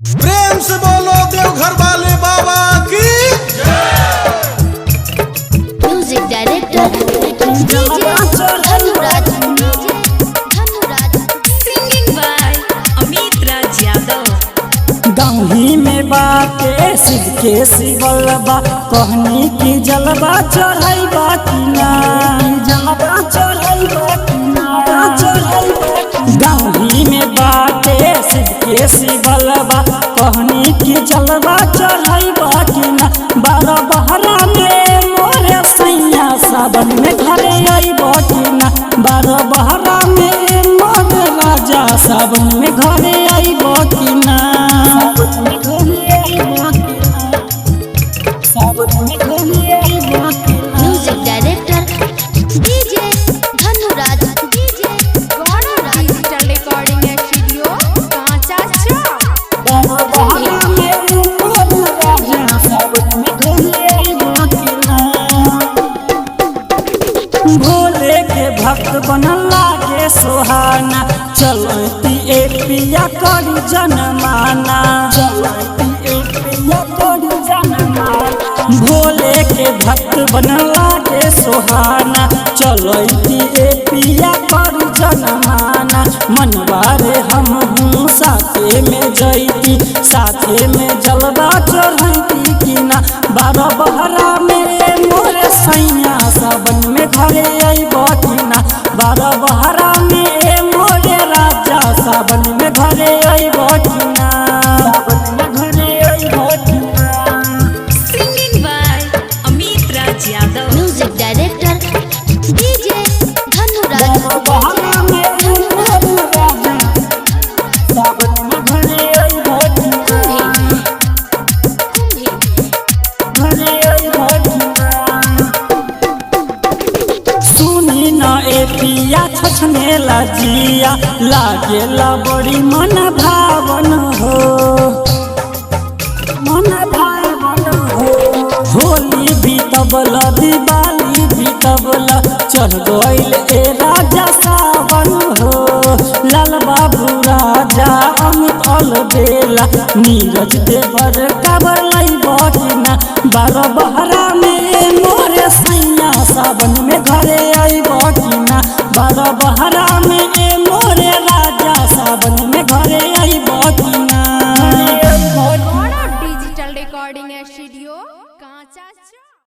प्रेम से बोलो देवघर वाले बाबा की music director Dhanuraj singing by Amit Raj Yadav. गाँवी में बाटे शिव के शिवलबा कहनी की जलवा चढ़ाई की ना जलवा चढ़ाई की ना गाँवी में बाटे शिव के शिवलबा कहनी की जलवा चढ़ाई की ना बारह बहरा में मोरे सैया सावन में घरे आईब की ना बारह बहरा में मोरे राजा सावन में घरे आईब की ना music director DJ Dhanuraj digital recording studio कांचा भोले के भक्त बनल लागे सोहाना चलती ए पिया करी जनमाना चलती ए पिया करी जनमाना भोले के भक्त बनल लागे सोहाना चलती ए पिया करी जनमाना मनवारे हम हूँ साथे में जैती साथे में जलवा चढ़ती की ना बारह बहरा में मोरे सैया सावन में घरे आईब की ना बारह बहरा में मोरे राजा सावन में घरे आईब की ना सावन में घरे आईब की ना। Singing by Amit Raj Yadav. Music director DJ Dhanuraj बहरा में मोरे राजा सावन में घरे आईब की ना घरे आईब की ना। सुनी न ए पिया छछने जिया लागेला बड़ी मन भावन हो मन भावन हो होली बीतबल दिवाली बीतबल चढ़ गइल ए राजा सावन हो लाल बाबू राजा अमित अलबेला नीरज देवर काबर लई बकिना बारह बहरा में मोरे सैया सावन